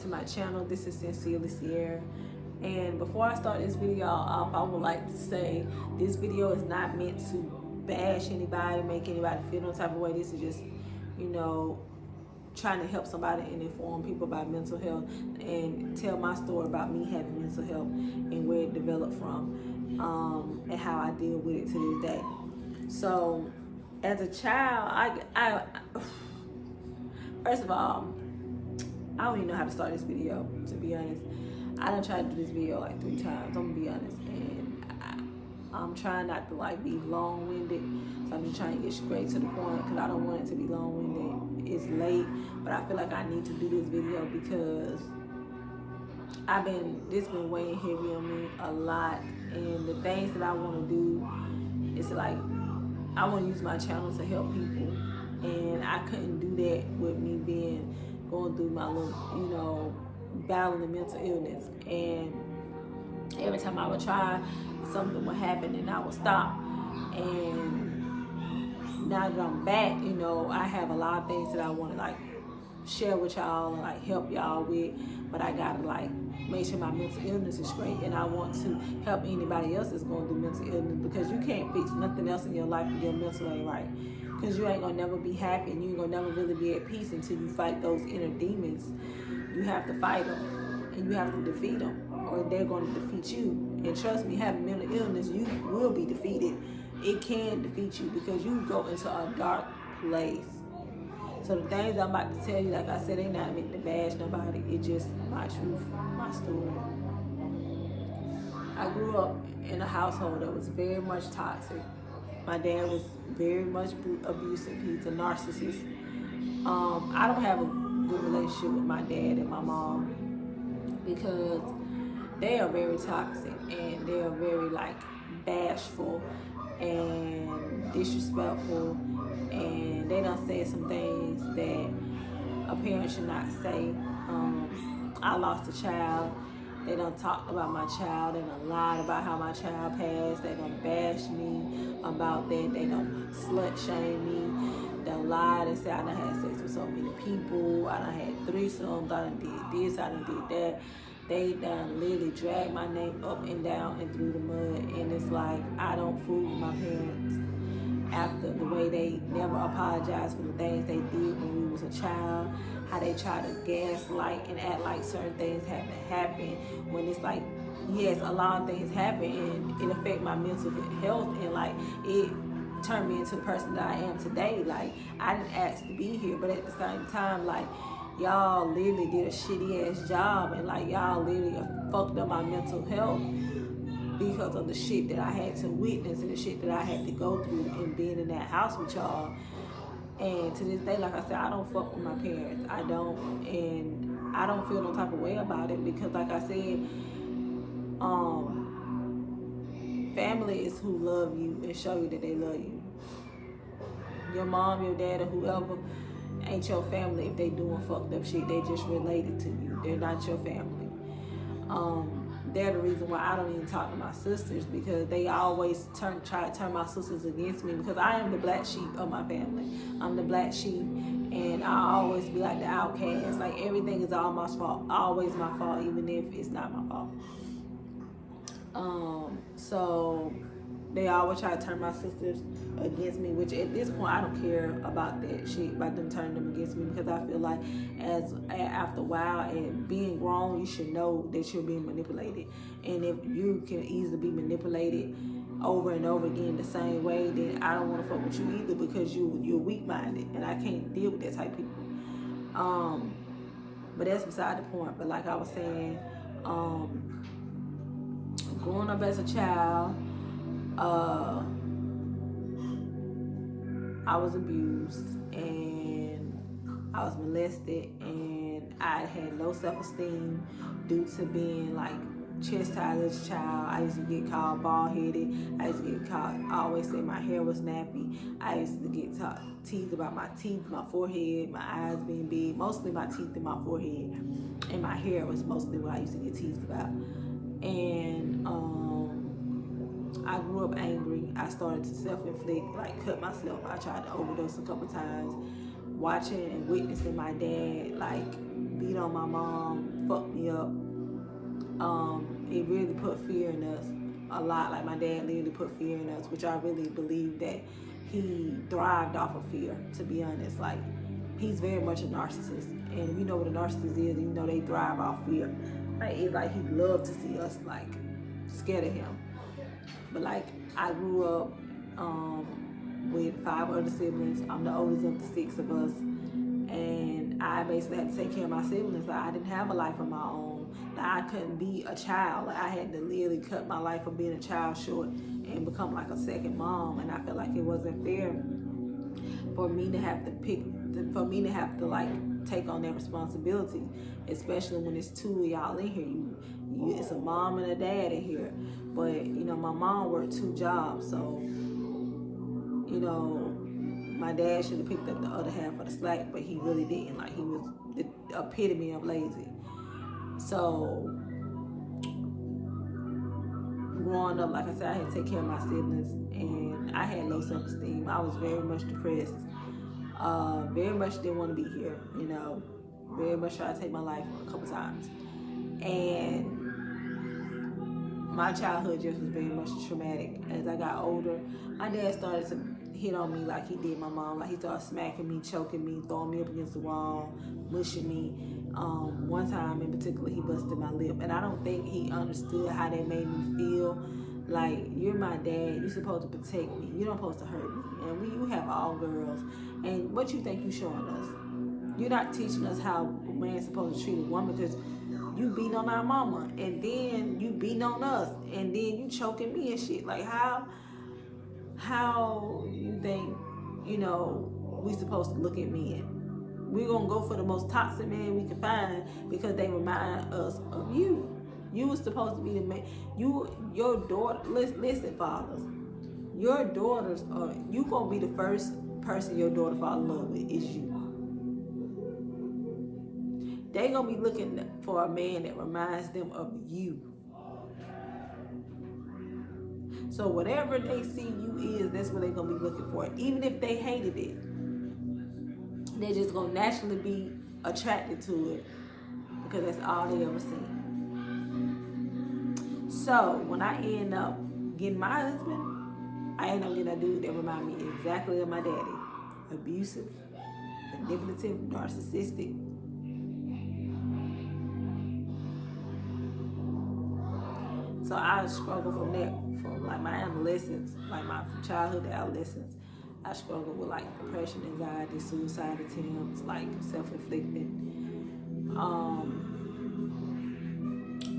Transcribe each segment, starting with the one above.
to my channel. This is Sincerely Sierra. And before I start this video off, I would like to say this video is not meant to bash anybody, make anybody feel no type of way. This is just, you know, trying to help somebody and inform people about mental health and tell my story about me having mental health and where it developed from, and how I deal with it to this day. So as a child, I first of all, I don't even know how to start this video, to be honest. I done tried to do this video like 3 times, I'm gonna be honest, and I'm trying not to like be long-winded, so I'm just trying to get straight to the point because I don't want it to be long-winded. It's late, but I feel like I need to do this video because this been weighing heavy on me a lot, and the things that I want to do is like, I want to use my channel to help people, and I couldn't do that with me going through my little, you know, battling mental illness. And every time I would try, something would happen and I would stop. And now that I'm back, you know, I have a lot of things that I want to like share with y'all and like help y'all with, but I gotta like make sure my mental illness is straight, and I want to help anybody else that's going through mental illness, because you can't fix nothing else in your life if your mental ain't right, because you ain't gonna never be happy and you ain't gonna never really be at peace until you fight those inner demons. You have to fight them and you have to defeat them, or they're going to defeat you. And trust me, having mental illness, you will be defeated. It can defeat you because you go into a dark place. So the things I'm about to tell you, like I said, they not meant to bash nobody. It's just my truth, my story. I grew up in a household that was very much toxic. My dad was very much abusive. He's a narcissist. I don't have a good relationship with my dad and my mom because they are very toxic and they are very like bashful and disrespectful, and they done said some things that a parent should not say. I lost a child. They done talked about my child. They done lied about how my child passed. They done bashed me about that. They done slut shamed me. They done lied and said I done had sex with so many people. I done had threesomes. I done did this. I done did that. They done literally dragged my name up and down and through the mud. And it's like, I don't fool with my parents after the way they never apologized for the things they did when we was a child, how they try to gaslight and act like certain things haven't happened, when it's like, yes, a lot of things happen and it affect my mental health, and like it turned me into the person that I am today. Like, I didn't ask to be here, but at the same time, like, y'all literally did a shitty ass job, and like y'all literally fucked up my mental health because of the shit that I had to witness and the shit that I had to go through and being in that house with y'all. And to this day, like I said, I don't fuck with my parents. I don't, and I don't feel no type of way about it because, like I said, family is who love you and show you that they love you. Your mom, your dad, or whoever ain't your family if they doing fucked up shit. They just related to you. They're not your family. They're the reason why I don't even talk to my sisters, because they always try to turn my sisters against me, because I am the black sheep of my family. I'm the black sheep, and I always be like the outcast. Like, everything is all my fault, always my fault, even if it's not my fault. So they always try to turn my sisters against me, which at this point I don't care about that shit, about them turning them against me, because I feel like after a while and being grown, you should know that you're being manipulated. And if you can easily be manipulated over and over again the same way, then I don't want to fuck with you either, because you're weak-minded and I can't deal with that type of people. But that's beside the point. But like I was saying, growing up as a child, I was abused and I was molested, and I had low self-esteem due to being like chastised as a child. I used to get called bald-headed. I used to get called, I always say my hair was nappy. I used to get teased about my teeth, my forehead, my eyes being big, mostly my teeth and my forehead, and my hair was mostly what I used to get teased about. And I grew up angry. I started to self-inflict, like cut myself. I tried to overdose a couple times. watching and witnessing my dad like beat on my mom, fuck me up, it really put fear in us a lot. Like my dad literally put fear in us, which I really believe that he thrived off of fear, to be honest. Like he's very much a narcissist, and you know what a narcissist is, you know they thrive off fear. Like it's like he loved to see us like scared of him. But like I grew up with 5 other siblings. I'm the oldest of the 6 of us, and I basically had to take care of my siblings. Like I didn't have a life of my own. Like I couldn't be a child. Like I had to literally cut my life of being a child short and become like a second mom. And I felt like it wasn't fair for me to have to like take on that responsibility, especially when it's 2 of y'all in here. It's a mom and a dad in here. But you know, my mom worked 2 jobs, so you know, my dad should have picked up the other half of the slack, but he really didn't. Like he was the epitome of lazy. So growing up, like I said, I had to take care of my siblings, and I had low self-esteem. I was very much depressed. Very much didn't want to be here, you know. Very much tried to take my life a couple times. And my childhood just was very much traumatic. As I got older, my dad started to hit on me like he did my mom. Like he started smacking me, choking me, throwing me up against the wall, mushing me. One time in particular, he busted my lip, and I don't think he understood how that made me feel. Like, you're my dad, you're supposed to protect me, you're not supposed to hurt me. And you have all girls, and what you think you showing us? You're not teaching us how a man's supposed to treat a woman, because you beating on our mama, and then you beating on us, and then you choking me and shit. Like, how you think, you know, we supposed to look at men? We're gonna go for the most toxic man we can find because they remind us of you. You were supposed to be the man. Your daughter, listen, fathers, your daughters are, you gonna be the first person your daughter fall in love with is you. They gonna be looking for a man that reminds them of you. So whatever they see you is, that's what they're gonna be looking for. Even if they hated it, they're just gonna naturally be attracted to it because that's all they ever seen. So when I end up getting my husband, I end up getting a dude that remind me exactly of my daddy. Abusive, manipulative, narcissistic. So I struggle from that, from like my adolescence, from childhood to adolescence. I struggled with like depression, anxiety, suicide attempts, like self-inflicted.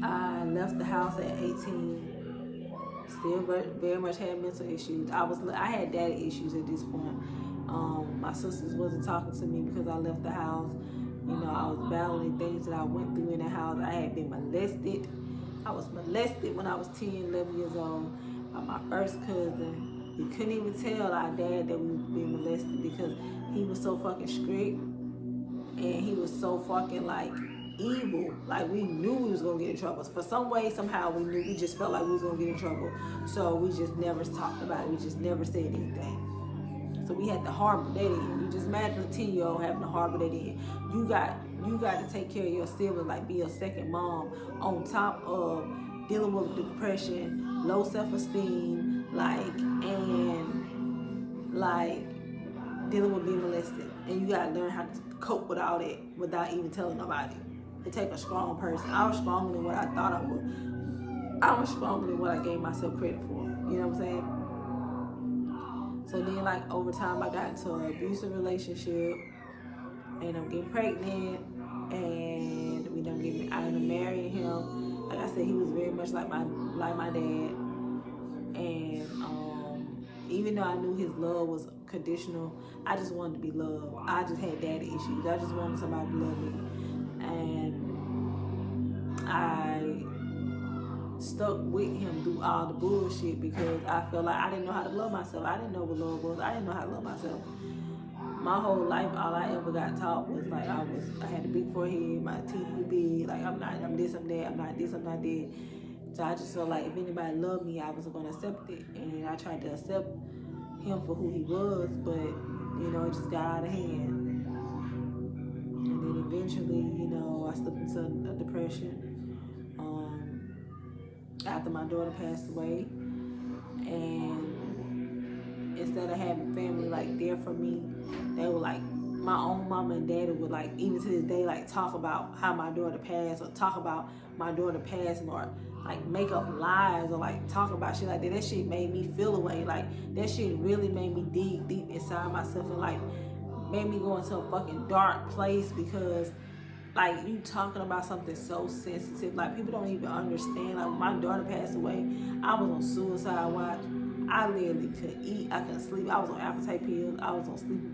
I left the house at 18. Still very much had mental issues. I had daddy issues at this point. My sisters wasn't talking to me because I left the house. You know, I was battling things that I went through in the house. I had been molested. I was molested when I was 10, 11 years old by my first cousin. We couldn't even tell our dad that we were being molested because he was so fucking strict and he was so fucking like evil. Like we knew we was gonna get in trouble. For some way, somehow we knew, we just felt like we was gonna get in trouble. So we just never talked about it. We just never said anything. So we had to harbor that in. You just imagine a 10-year-old having to harbor that in. You got to take care of your sibling, like be a second mom on top of dealing with depression, low self-esteem, dealing with being molested. And you gotta learn how to cope with all that without even telling nobody. It takes a strong person. I was stronger than what I thought I would. I was stronger than what I gave myself credit for. You know what I'm saying? So then like over time I got into an abusive relationship, and I'm getting pregnant, and I ended up marrying him. Like I said, he was very much like my dad. And even though I knew his love was conditional, I just wanted to be loved. I just had daddy issues. I just wanted somebody to love me. And I stuck with him through all the bullshit because I felt like I didn't know how to love myself. I didn't know what love was. I didn't know how to love myself. My whole life, all I ever got taught was like I had a big forehead, my teeth were big, like I'm this, I'm that, I'm not this, I'm not that. So I just felt like if anybody loved me, I was going to accept it. And I tried to accept him for who he was, but, you know, it just got out of hand. eventually, you know, I slipped into a depression after my daughter passed away. And instead of having family like there for me, they were like, my own mama and daddy would like, even to this day, like talk about how my daughter passed, or talk about my daughter passing, or like make up lies, or like talk about shit like that. That shit made me feel away. Like that shit really made me dig deep inside myself, and like made me go into a fucking dark place, because like you talking about something so sensitive, like people don't even understand. Like when my daughter passed away, I was on suicide watch. I literally couldn't eat, I couldn't sleep. I was on appetite pills, I was on sleeping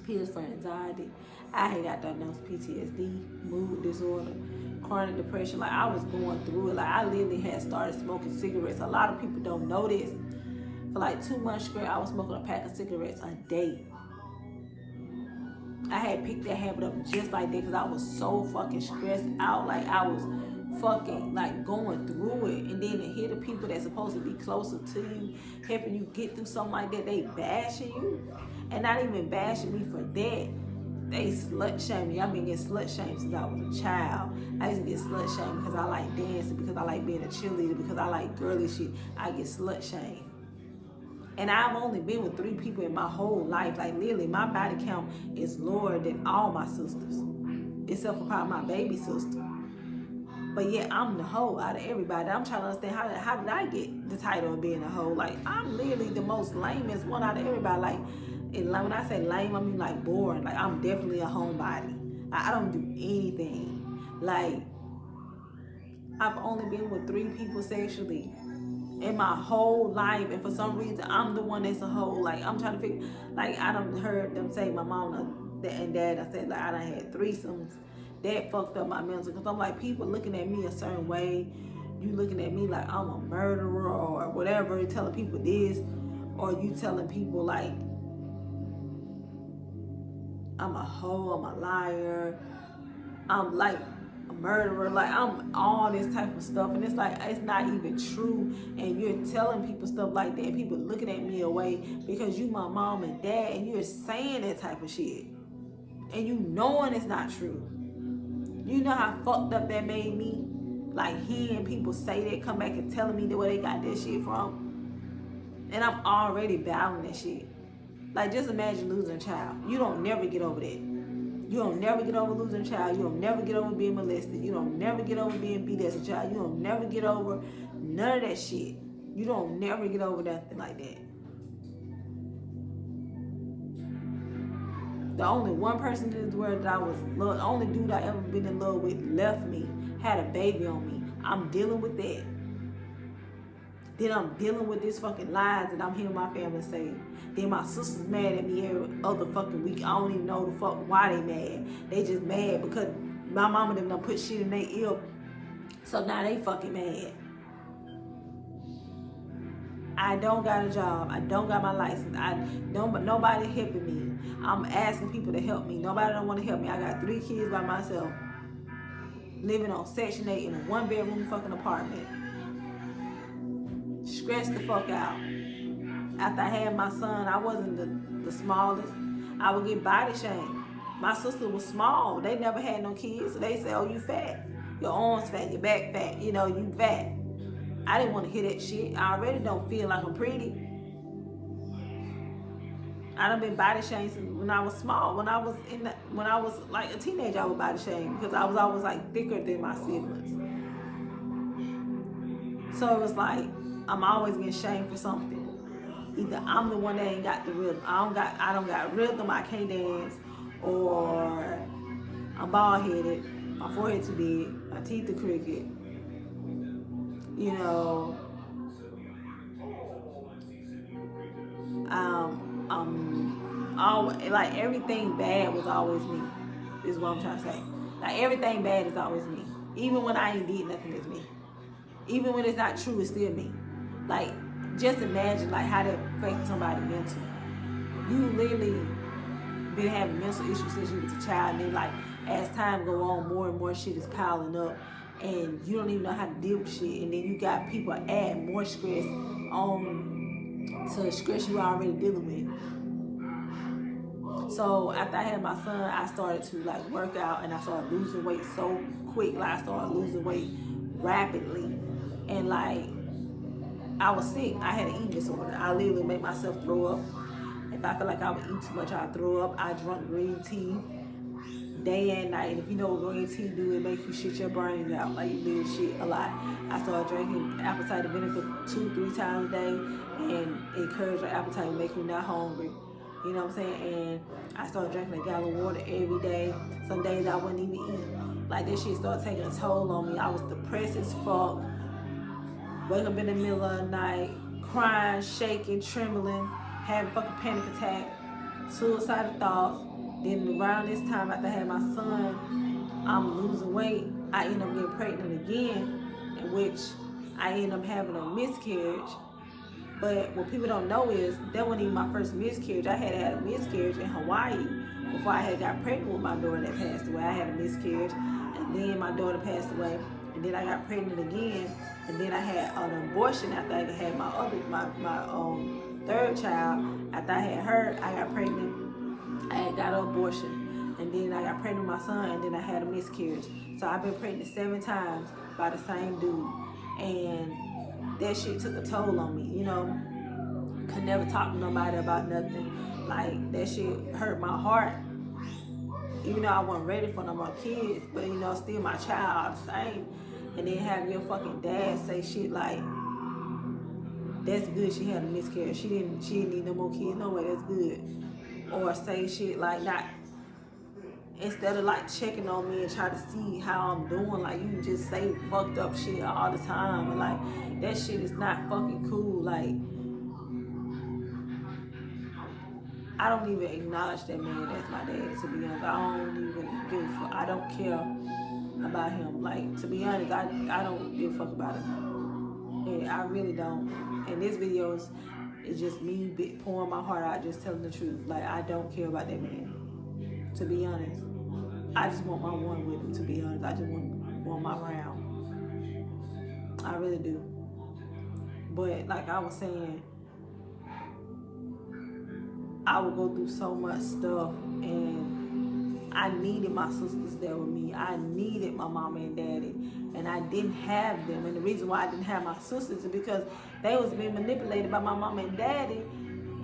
pills for anxiety. I had got diagnosed PTSD, mood disorder, chronic depression. Like I was going through it. Like I literally had started smoking cigarettes. A lot of people don't know this. For like 2 months straight, I was smoking a pack of cigarettes a day. I had picked that habit up just like that because I was so fucking stressed out. Like I was fucking like going through it. And then to hear the people that's supposed to be closer to you, helping you get through something like that, they bashing you. And not even bashing me for that. They slut shame me. I've been getting slut shamed since I was a child. I used to get slut shamed because I like dancing, because I like being a cheerleader, because I like girly shit. I get slut shamed. And I've only been with 3 people in my whole life. Like literally, my body count is lower than all my sisters, except for probably my baby sister. But yeah, I'm the hoe out of everybody. I'm trying to understand how did I get the title of being a hoe? Like I'm literally the most lamest one out of everybody. Like when I say lame, I mean like boring. Like I'm definitely a homebody. I don't do anything. Like I've only been with 3 people sexually in my whole life, and for some reason I'm the one that's a hoe. Like I'm trying to figure, like I done heard them say, my mom and dad, I said like I done had threesomes. That fucked up my mental, because I'm like, people looking at me a certain way. You looking at me like I'm a murderer or whatever, telling people this, or you telling people like I'm a hoe, I'm a liar, I'm like a murderer, like I'm all this type of stuff, and it's like it's not even true. And you're telling people stuff like that, people looking at me away because you my mom and dad, and you're saying that type of shit, and you knowing it's not true. You know how fucked up that made me? Like hearing people say that, come back and telling me where they got that shit from, and I'm already battling that shit. Like just imagine losing a child. You don't never get over that. You don't never get over losing a child. You don't never get over being molested. You don't never get over being beat as a child. You don't never get over none of that shit. You don't never get over nothing like that. The only one person in this world that I was love, the only dude I ever been in love with left me, had a baby on me. I'm dealing with that. Then I'm dealing with this fucking lies that I'm hearing my family say. Then my sister's mad at me every other fucking week. I don't even know the fuck why they mad. They just mad because my mama them done put shit in their ear. So now they fucking mad. I don't got a job. I don't got my license. Nobody helping me. I'm asking people to help me. Nobody don't want to help me. I got 3 kids by myself, living on Section 8 in a 1-bedroom fucking apartment. Stressed the fuck out. After I had my son, I wasn't the smallest. I would get body shamed. My sister was small. They never had no kids. So they say, oh, you fat. Your arms fat, your back fat. You know, you fat. I didn't want to hear that shit. I already don't feel like I'm pretty. I done been body shamed since when I was small. When I was like a teenager, I was body shamed because I was always like thicker than my siblings. So it was like I'm always getting shamed for something. Either I'm the one that ain't got the rhythm. I don't got rhythm. I can't dance, or I'm bald headed. My forehead too big. My teeth are crooked. You know. Always, like everything bad was always me. Is what I'm trying to say. Like everything bad is always me. Even when I ain't did nothing, it's me. Even when it's not true, it's still me. Like just imagine like how that affects somebody mental. You literally been having mental issues since you was a child, and then like as time go on, more and more shit is piling up, and you don't even know how to deal with shit, and then you got people add more stress on to the stress you already dealing with. So after I had my son, I started to like work out, and I started losing weight so quick. Like I started losing weight rapidly, and like I was sick. I had an eating disorder. I literally make myself throw up. If I feel like I would eat too much, I throw up. I drunk green tea day and night. And if you know what green tea do, it makes you shit your brains out. Like you literally shit a lot. I started drinking apple cider vinegar 2-3 times a day, and it curbs your appetite and make you not hungry. You know what I'm saying? And I started drinking a gallon of water every day. Some days I wouldn't even eat. Like this shit started taking a toll on me. I was depressed as fuck. Wake up in the middle of the night, crying, shaking, trembling, having fucking panic attack, suicidal thoughts. Then around this time after I had my son, I'm losing weight. I end up getting pregnant again, in which I end up having a miscarriage. But what people don't know is that wasn't even my first miscarriage. I had a miscarriage in Hawaii before I had got pregnant with my daughter that passed away. I had a miscarriage, and then my daughter passed away, and then I got pregnant again, and then I had an abortion after I had my third child. After I had her, I got pregnant. I had got an abortion, and then I got pregnant with my son, and then I had a miscarriage. So I've been pregnant 7 times by the same dude, and that shit took a toll on me, you know. Could never talk to nobody about nothing. Like, that shit hurt my heart. Even though I wasn't ready for no more kids, but you know, still my child all the same. And then have your fucking dad say shit like, that's good she had a miscarriage. She didn't need no more kids. No way, that's good. Or say shit like not, instead of like checking on me and try to see how I'm doing, like you just say fucked up shit all the time, and like that shit is not fucking cool. Like I don't even acknowledge that man as my dad, to be honest. I don't even give a fuck. I don't care about him. Like, to be honest, I don't give a fuck about him. Yeah, I really don't. And this video is just me pouring my heart out, just telling the truth. Like, I don't care about that man, to be honest. I just want my one with him, to be honest. I just want my round. I really do. But like I was saying, I would go through so much stuff, and I needed my sisters there with me. I needed my mama and daddy, and I didn't have them. And the reason why I didn't have my sisters is because they was being manipulated by my mama and daddy,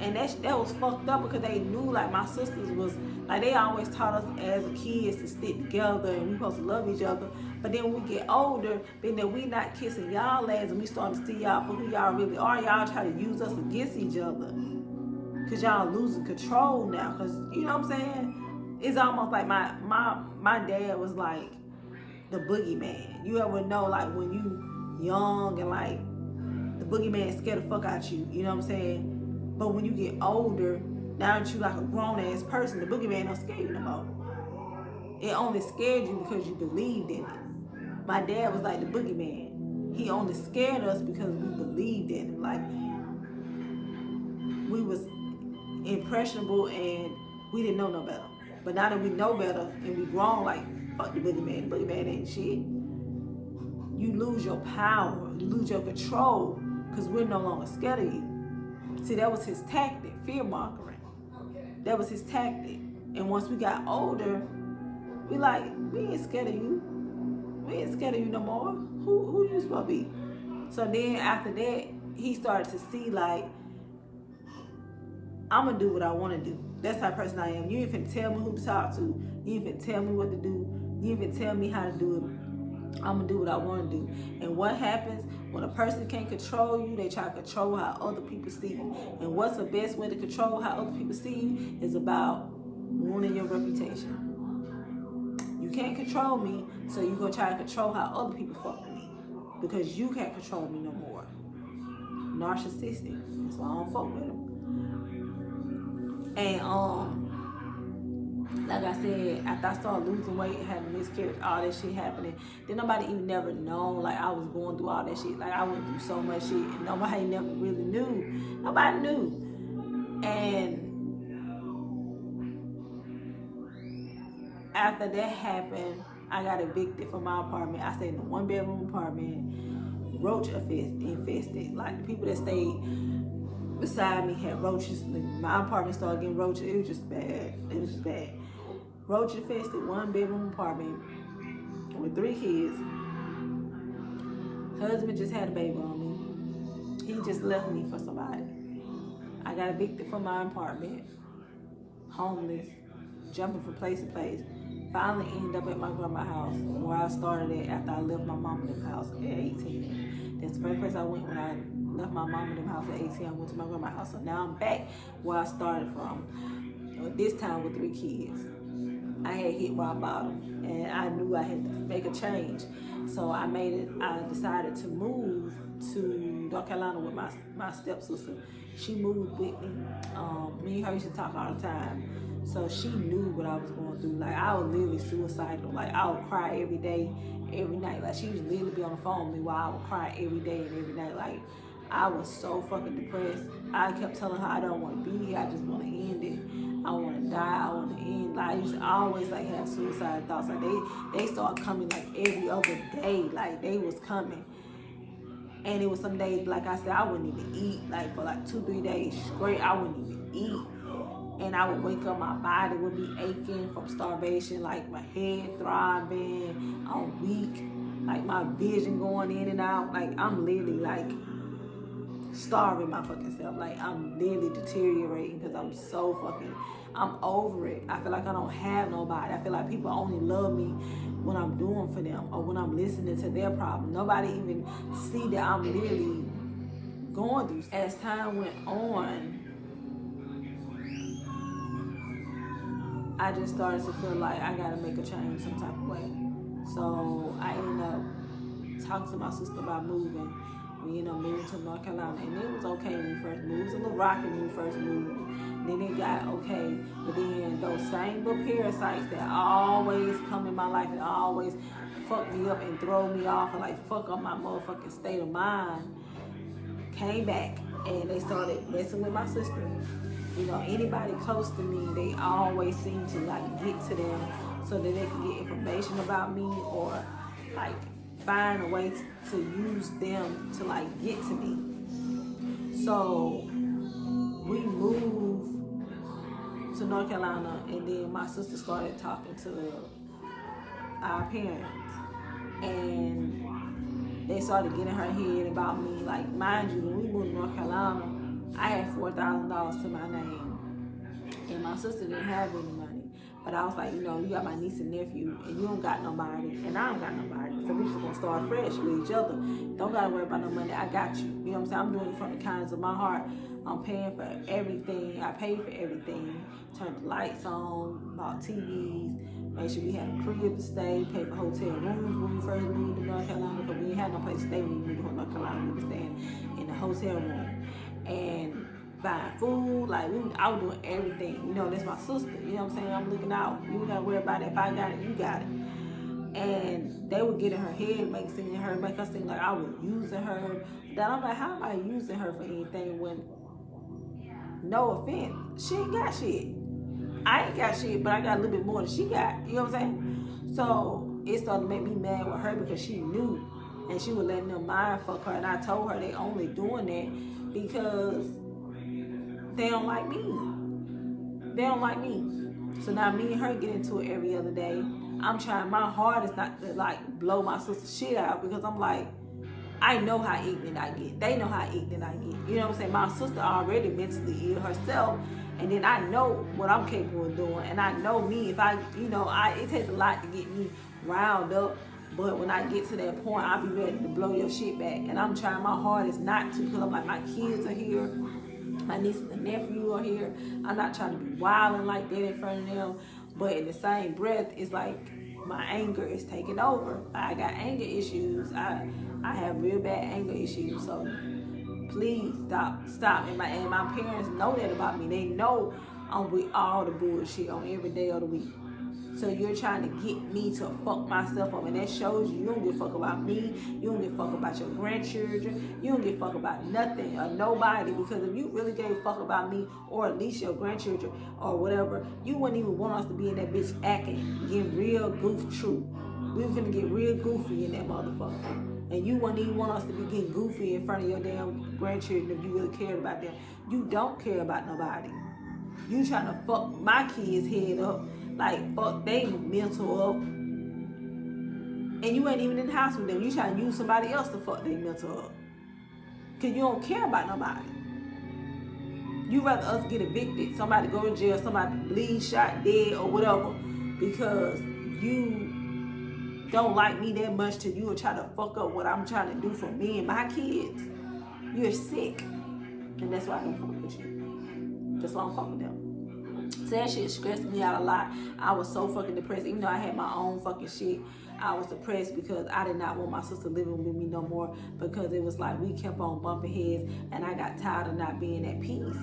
and that was fucked up, because they knew like my sisters was like, they always taught us as kids to stick together and we supposed to love each other. But then when we get older, being that we not kissing y'all ass and we start to see y'all for who y'all really are, y'all try to use us against each other. Cause y'all losing control now. Cause you know what I'm saying? It's almost like my dad was like the boogeyman. You ever know like when you young and like the boogeyman scared the fuck out you. You know what I'm saying? But when you get older, now that you like a grown ass person, the boogeyman don't scare you no more. It only scared you because you believed in it. My dad was like the boogeyman. He only scared us because we believed in him. Like we was impressionable and we didn't know no better. But now that we know better and we grown, like fuck the boogeyman. The boogeyman ain't shit. You lose your power. You lose your control because we're no longer scared of you. See, that was his tactic, fear mongering. That was his tactic. And once we got older, we ain't scared of you. We ain't scared of you no more. Who you supposed to be? So then after that, he started to see like, I'm gonna do what I want to do. That's the type of person I am. You ain't finna tell me who to talk to. You ain't finna tell me what to do. You ain't finna tell me how to do it. I'm gonna do what I want to do. And what happens when a person can't control you? They try to control how other people see you. And what's the best way to control how other people see you is about ruining your reputation. You can't control me, so you're gonna try to control how other people fuck with me, because you can't control me no more. Narcissistic. That's why I don't fuck with them. And like I said, after I started losing weight, having miscarriage, all that shit happening, then nobody even never known like I was going through all that shit. Like I went through so much shit and nobody never really knew. Nobody knew. And after that happened, I got evicted from my apartment. I stayed in a 1-bedroom apartment, roach infested. Like the people that stayed beside me had roaches. My apartment started getting roaches. It was just bad. It was just bad. Roach infested, 1-bedroom apartment with 3 kids. Husband just had a baby on me. He just left me for somebody. I got evicted from my apartment, homeless, jumping from place to place. Finally ended up at my grandma's house, where I started at after I left my mom and them house at 18. That's the first place I went when I left my mom and them house at 18. I went to my grandma's house. So now I'm back where I started from, this time with 3 kids. I had hit rock bottom, and I knew I had to make a change. So I decided to move to North Carolina with my stepsister. She moved with me. Me and her used to talk all the time. So she knew what I was going through. Like, I was literally suicidal. Like, I would cry every day, every night. Like, she used to literally be on the phone with me while I would cry every day and every night. Like, I was so fucking depressed. I kept telling her I don't want to be here. I just want to end it. I want to die. I want to end. Like, I used to always like have suicide thoughts. Like, they started coming like every other day. Like, they was coming. And it was some days, like I said, I wouldn't even eat. Like, for like 2-3 days straight, I wouldn't even eat. And I would wake up, my body would be aching from starvation, like my head throbbing, I'm weak, like my vision going in and out. Like, I'm literally like starving my fucking self. Like, I'm literally deteriorating because I'm over it. I feel like I don't have nobody. I feel like people only love me when I'm doing for them or when I'm listening to their problem. Nobody even see that I'm literally going through. As time went on, I just started to feel like I gotta make a change some type of way. So I ended up talking to my sister about moving. We ended up moving to North Carolina, and it was okay when we first moved. It was a little rocky when we first moved. Then it got okay, but then those same little parasites that always come in my life and always fuck me up and throw me off and like fuck up my motherfucking state of mind came back, and they started messing with my sister. You know, anybody close to me, they always seem to like get to them so that they can get information about me or like find a way to use them to like get to me. So we moved to North Carolina, and then my sister started talking to our parents, and they started getting her head about me. Like, mind you, when we moved to North Carolina, I had $4,000 to my name, and my sister didn't have any money. But I was like, you know, you got my niece and nephew, and you don't got nobody, and I don't got nobody. So we just gonna start fresh with each other. Don't gotta worry about no money. I got you. You know what I'm saying? I'm doing it from the kindness of my heart. I'm paying for everything. I paid for everything. Turned the lights on, bought TVs, made sure we had a crib to stay, paid for hotel rooms when we first moved to North Carolina, because we didn't have no place to stay when we moved to North Carolina. We were staying in the hotel room. And buying food, like I was doing everything. You know, that's my sister. You know what I'm saying? I'm looking out. You gotta worry about it. If I got it, you got it. And they would get in her head, make her seem like I was using her. Then I'm like, how am I using her for anything when, no offense, she ain't got shit. I ain't got shit, but I got a little bit more than she got. You know what I'm saying? So it started to make me mad with her because she knew, and she was letting them mind fuck her. And I told her they only doing that because they don't like me. They don't like me. So now me and her get into it every other day. I'm trying my hardest not to like blow my sister's shit out, because I'm like, I know how ignorant I get. They know how ignorant I get. You know what I'm saying? My sister already mentally ill herself, and then I know what I'm capable of doing, and I know me. If I, it takes a lot to get me riled up. But when I get to that point, I'll be ready to blow your shit back. And I'm trying my hardest not to, because I'm like, my kids are here. My niece and nephew are here. I'm not trying to be wilding like that in front of them. But in the same breath, it's like my anger is taking over. I got anger issues. I have real bad anger issues. So please stop. And my parents know that about me. They know I'm with all the bullshit on every day of the week. So you're trying to get me to fuck myself up, and that shows you don't give a fuck about me. You don't give a fuck about your grandchildren. You don't give a fuck about nothing or nobody, because if you really gave a fuck about me, or at least your grandchildren or whatever, you wouldn't even want us to be in that bitch acting, getting real goof true. We was gonna get real goofy in that motherfucker. And you wouldn't even want us to be getting goofy in front of your damn grandchildren if you really cared about them. You don't care about nobody. You trying to fuck my kids' head up, like fuck they mental up. And you ain't even in the house with them. You trying to use somebody else to fuck their mental up. Because you don't care about nobody. You rather us get evicted, somebody go to jail, somebody bleed, shot, dead, or whatever, because you don't like me that much till you will try to fuck up what I'm trying to do for me and my kids. You're sick. And that's why I don't fuck with you. That's why I don't fuck with them. So that shit stressed me out a lot. I was so fucking depressed. Even though I had my own fucking shit, I was depressed because I did not want my sister living with me no more, because it was like we kept on bumping heads, and I got tired of not being at peace.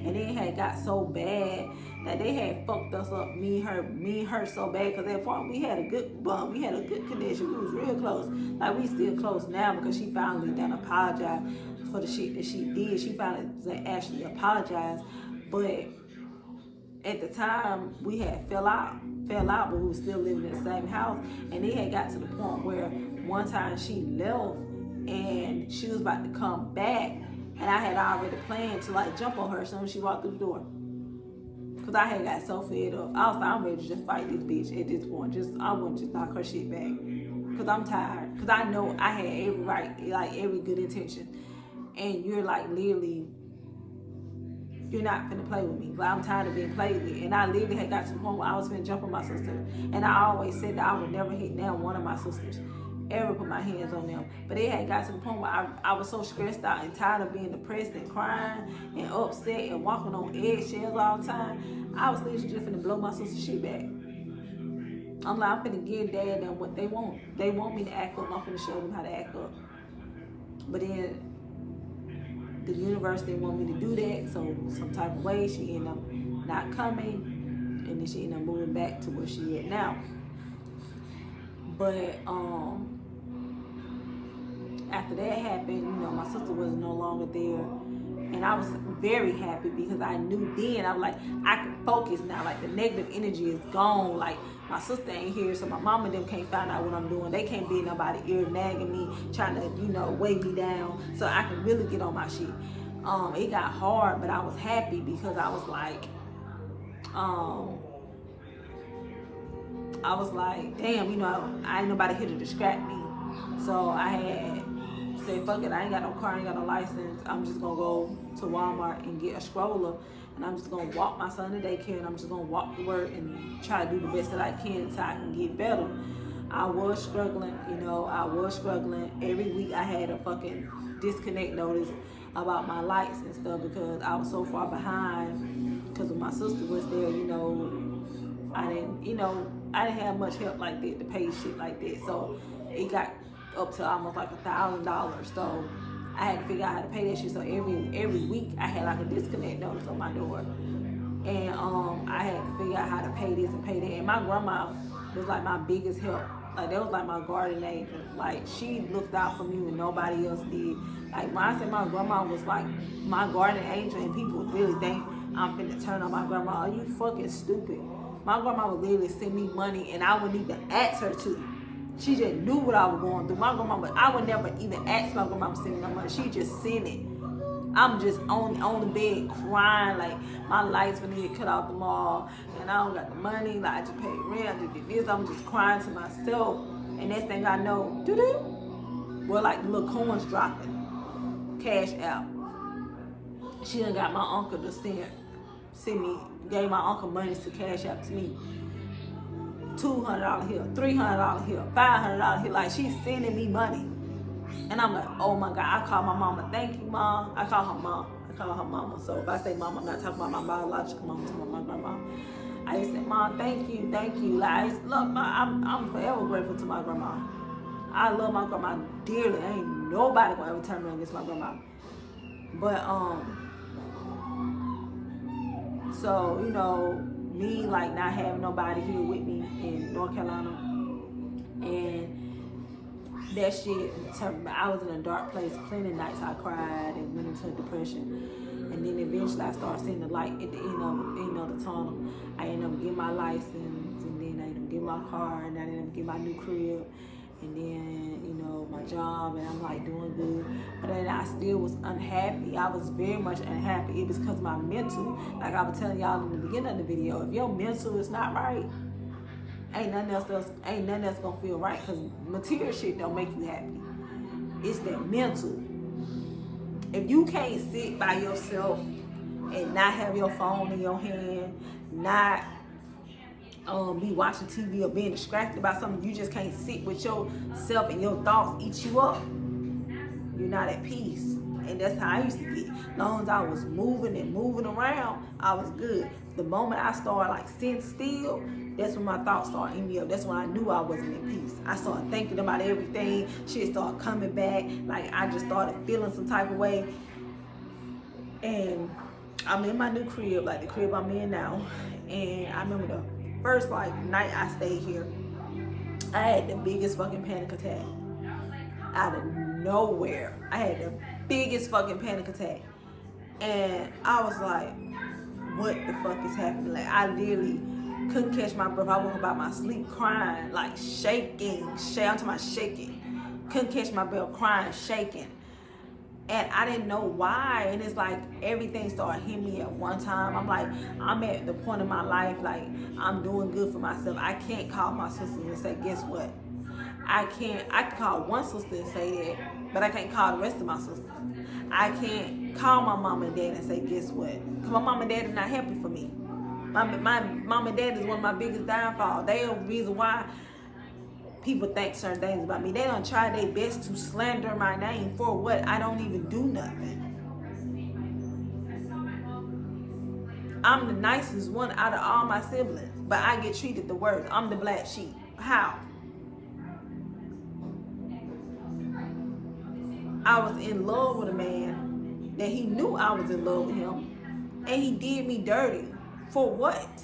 And it had got so bad that they had fucked us up, me and her so bad, because at first we had a good bump, we had a good connection, we was real close. Like we still close now, because she finally done apologized for the shit that she did. She finally actually apologized. But at the time, we had fell out, but we were still living in the same house. And it had got to the point where one time she left and she was about to come back, and I had already planned to like jump on her as soon as she walked through the door. Cause I had got so fed up. I was like, I'm ready to just fight this bitch at this point. I want to just knock her shit back. Cause I'm tired. Cause I know I had every right, like every good intention. And you're like literally, you're not finna play with me. Like, I'm tired of being played with. And I literally had got to the point where I was finna jump on my sister. And I always said that I would never hit down one of my sisters, ever put my hands on them. But it had got to the point where I was so stressed out and tired of being depressed and crying and upset and walking on eggshells all the time. I was literally just finna blow my sister's shit back. I'm like, I'm finna give dad them what they want. They want me to act up. I'm finna show them how to act up. But then the universe didn't want me to do that, so some type of way she ended up not coming, and then she ended up moving back to where she at now. But after that happened, you know, my sister was no longer there, and I was very happy because I knew then, I was like, I can focus now, like the negative energy is gone, like my sister ain't here, so my mom and them can't find out what I'm doing. They can't be nobody ear nagging me, trying to, you know, weigh me down, so I can really get on my shit. It got hard, but I was happy because I was like, damn, you know, I ain't nobody here to distract me. So I had said, fuck it, I ain't got no car, I ain't got no license. I'm just gonna go to Walmart and get a stroller, and I'm just gonna walk my son to daycare, and I'm just gonna walk to work and try to do the best that I can so I can get better. I was struggling, you know, Every week I had a fucking disconnect notice about my lights and stuff because I was so far behind because when my sister was there, you know, I didn't have much help like that to pay shit like that. So it got up to almost like $1,000. So I had to figure out how to pay that shit. So every week I had like a disconnect notice on my door. And I had to figure out how to pay this and pay that. And my grandma was like my biggest help. Like that was like my guardian angel. Like she looked out for me when nobody else did. Like when I said my grandma was like my guardian angel, and people really think I'm finna turn on my grandma. Are you fucking stupid? My grandma would literally send me money and I wouldn't even ask her to. She just knew what I was going through. My grandma, I would never even ask my grandma to send me no money. She just sent it. I'm just on the bed crying, like my lights will need to cut off tomorrow, and I don't got the money. Like I just paid rent, I just did this. I'm just crying to myself, and next thing I know, well, like the little coins dropping, cash out. She done got my uncle to send me, gave my uncle money to cash out to me. $200 here, $300 here, $500 here. Like she's sending me money. And I'm like, oh my God, I call my mama, thank you, Mom. I call her mama. So if I say mom, I'm not talking about my biological mom, I'm talking about my grandma. I just say, Mom, thank you. Like, look, I'm forever grateful to my grandma. I love my grandma dearly. Ain't nobody gonna ever turn me against my grandma. But, so, you know, me like not having nobody here with me in North Carolina, and that shit, I was in a dark place. Plenty of nights I cried and went into depression. And then eventually I started seeing the light at the end of the tunnel. I ended up getting my license, and then I ended up getting my car, and I ended up getting my new crib. and then, you know, my job, and I'm like doing good. But then I still was unhappy. I was very much unhappy. It was because my mental, like I was telling y'all in the beginning of the video, if your mental is not right, ain't nothing else gonna feel right, because material shit don't make you happy. It's that mental. If you can't sit by yourself and not have your phone in your hand, not be watching TV or being distracted by something, you just can't sit with yourself and your thoughts eat you up, you're not at peace. And that's how I used to get. As long as I was moving and moving around, I was good. The moment I started like sitting still, that's when my thoughts started eating me up. That's when I knew I wasn't in peace. I started thinking about everything. Shit started coming back. Like I just started feeling some type of way. And I'm in my new crib, like the crib I'm in now. And I remember the first like night I stayed here, I had the biggest fucking panic attack. Out of nowhere, I had the biggest fucking panic attack. And I was like, what the fuck is happening? Like I literally couldn't catch my breath. I woke up out my sleep crying, like shaking. I'm talking about shaking. Couldn't catch my breath, crying, shaking. And I didn't know why. And it's like everything started hitting me at one time. I'm like, I'm at the point in my life, like I'm doing good for myself. I can't call my sisters and say, guess what? I can call one sister and say that, but I can't call the rest of my sisters. I can't call my mom and dad and say, guess what? Because my mom and dad is not happy for me. My mom and dad is one of my biggest downfalls. They are the reason why people think certain things about me. They don't try their best to slander my name for what? I don't even do nothing. I'm the nicest one out of all my siblings, but I get treated the worst. I'm the black sheep. How? I was in love with a man that he knew I was in love with him, and he did me dirty. For what?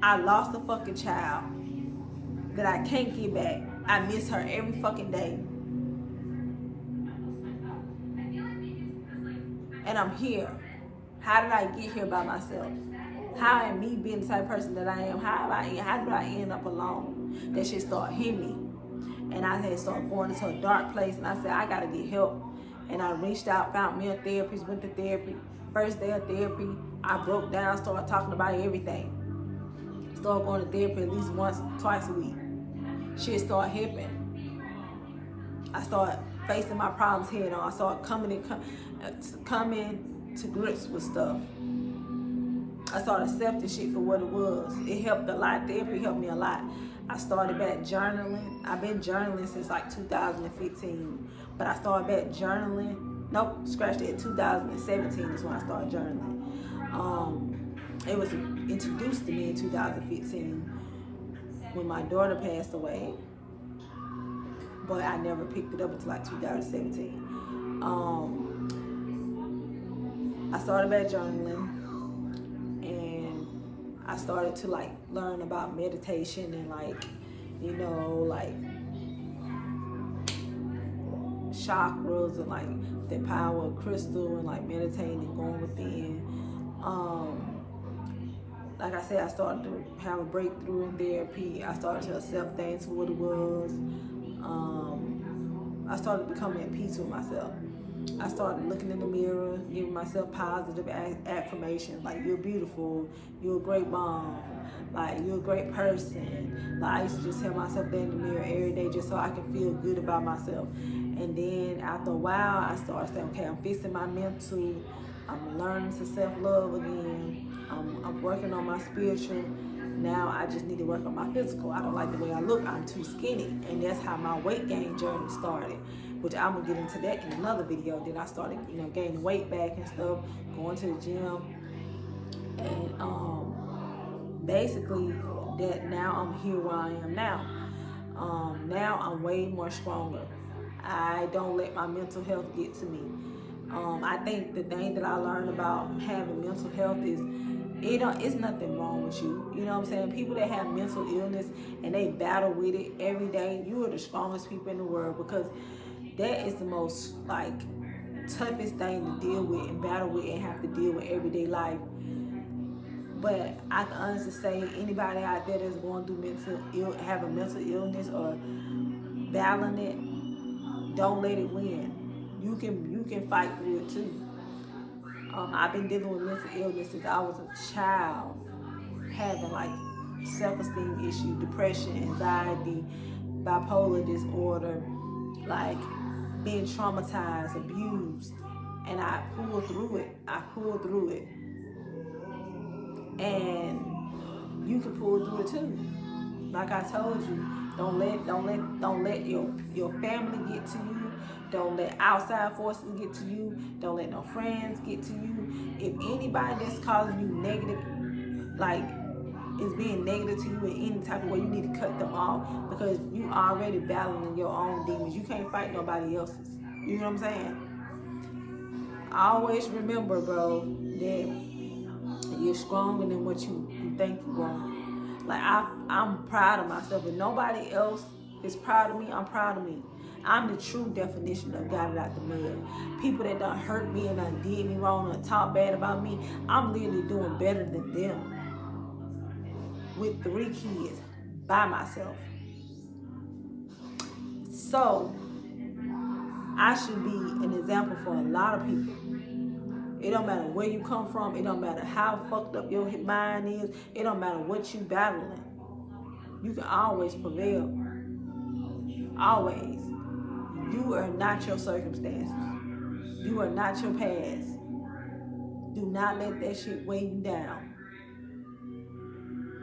I lost a fucking child that I can't get back. I miss her every fucking day. And I'm here. How did I get here by myself? How am me being the type of person that I am? How did I end up alone? That shit started hitting me. And I had started going into a dark place, and I said, I gotta get help. And I reached out, found me a therapist, went to therapy. First day of therapy, I broke down, started talking about everything. Started going to therapy at least once, twice a week. Shit started happening. I started facing my problems head on. I started coming to grips with stuff. I started accepting shit for what it was. It helped a lot. Therapy helped me a lot. I started back journaling. I've been journaling since like 2015, but I started back journaling. Nope, scratch that. 2017 is when I started journaling. It was introduced to me in 2015 when my daughter passed away, but I never picked it up until like 2017. I started back journaling, and I started to like learn about meditation and like, you know, like chakras and like the power of crystal and like meditating and going within. Like I said, I started to have a breakthrough in therapy. I started to accept things for what it was. I started becoming at peace with myself. I started looking in the mirror, giving myself positive affirmations, like you're beautiful, you're a great mom, like you're a great person. Like I used to just tell myself that in the mirror every day just so I can feel good about myself. And then after a while, I started saying, okay, I'm fixing my mental, I'm learning to self-love again, I'm working on my spiritual. Now I just need to work on my physical. I don't like the way I look. I'm too skinny. And that's how my weight gain journey started, which I'm going to get into that in another video. Then I started, you know, gaining weight back and stuff, going to the gym. And basically that now I'm here where I am now. Now I'm way more stronger. I don't let my mental health get to me. I think the thing that I learned about having mental health is it's nothing wrong with you. You know what I'm saying? People that have mental illness and they battle with it every day, you are the strongest people in the world, because that is the most like toughest thing to deal with and battle with and have to deal with everyday life. But I can honestly say anybody out there that's going through having mental illness or battling it, don't let it win. You can fight through it too. I've been dealing with mental illness since I was a child, having like self-esteem issues, depression, anxiety, bipolar disorder, like being traumatized, abused, and I pulled through it. And you can pull through it too. Like I told you, don't let your family get to you. Don't let outside forces get to you. Don't let no friends get to you. If anybody that's causing you negative, like is being negative to you in any type of way, you need to cut them off, because you already battling your own demons. You can't fight nobody else's. You know what I'm saying? Always remember, bro, that you're stronger than what you think you are. Like I'm proud of myself. If nobody else is proud of me, I'm proud of me. I'm the true definition of got it out the mud. People that done hurt me and done did me wrong and talk bad about me, I'm literally doing better than them. With 3 kids by myself. So I should be an example for a lot of people. It don't matter where you come from. It don't matter how fucked up your mind is. It don't matter what you battling. You can always prevail. Always. You are not your circumstances. You are not your past. Do not let that shit weigh you down.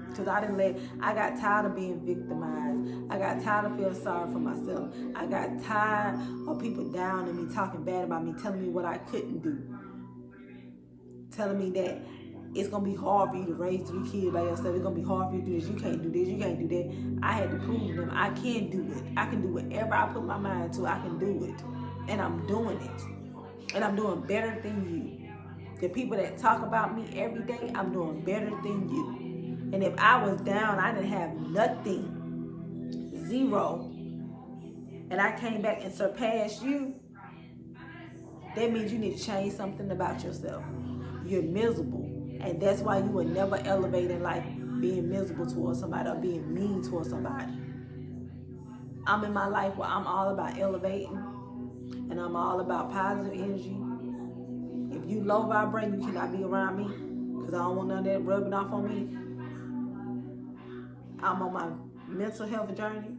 Because I got tired of being victimized. I got tired of feeling sorry for myself. I got tired of people down and me talking bad about me, telling me what I couldn't do. Telling me that it's going to be hard for you to raise 3 kids by yourself. It's going to be hard for you to do this. You can't do this. You can't do that. I had to prove to them I can do it. I can do whatever I put my mind to. I can do it. And I'm doing it. And I'm doing better than you. The people that talk about me every day, I'm doing better than you. And if I was down, I didn't have nothing, 0, and I came back and surpassed you, that means you need to change something about yourself. You're miserable. And that's why you will never elevate in life, being miserable towards somebody or being mean towards somebody. I'm in my life where I'm all about elevating, and I'm all about positive energy. If you low vibrate, you cannot be around me, because I don't want none of that rubbing off on me. I'm on my mental health journey.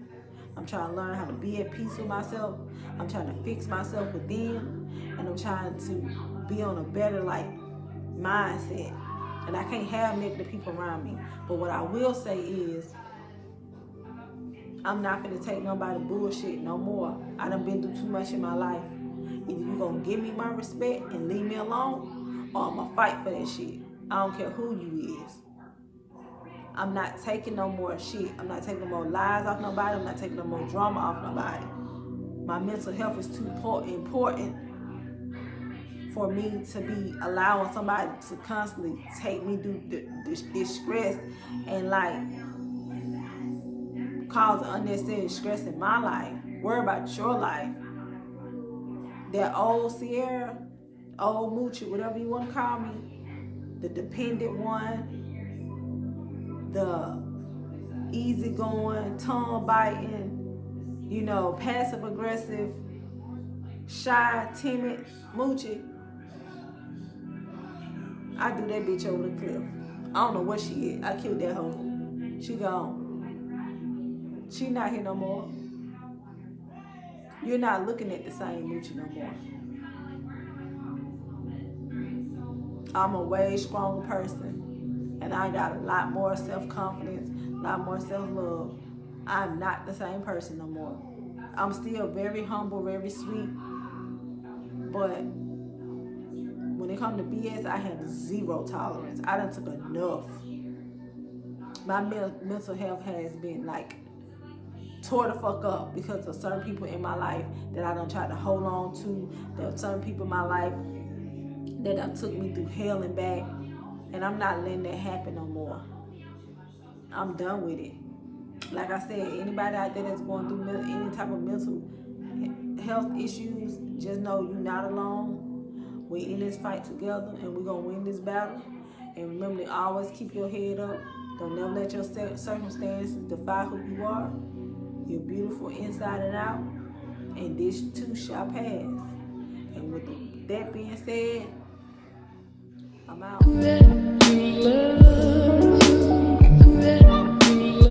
I'm trying to learn how to be at peace with myself. I'm trying to fix myself within, and I'm trying to be on a better mindset. And I can't have negative people around me. But what I will say is, I'm not going to take nobody bullshit no more. I done been through too much in my life. Either you going to give me my respect and leave me alone, or I'm going to fight for that shit. I don't care who you is. I'm not taking no more shit. I'm not taking no more lies off nobody. I'm not taking no more drama off nobody. My mental health is too important for me to be allowing somebody to constantly take me through this stress and cause unnecessary stress in my life. Worry about your life. That old Sierra, old Moochie, whatever you want to call me, the dependent one, the easygoing, tongue biting, passive aggressive, shy, timid Moochie, I do that bitch over the cliff. I don't know what she is. I killed that hoe. She gone. She not here no more. You're not looking at the same Moochie no more. I'm a way stronger person, and I got a lot more self-confidence, a lot more self-love. I'm not the same person no more. I'm still very humble, very sweet, but when it comes to BS, I have 0 tolerance. I done took enough. My mental health has been tore the fuck up because of certain people in my life that I done tried to hold on to. There are certain people in my life that done took me through hell and back, and I'm not letting that happen no more. I'm done with it. Like I said, anybody out there that's going through any type of mental health issues, just know you're not alone. We're in this fight together, and we're going to win this battle. And remember to always keep your head up. Don't never let your circumstances define who you are. You're beautiful inside and out. And this too shall pass. And with that being said, I'm out.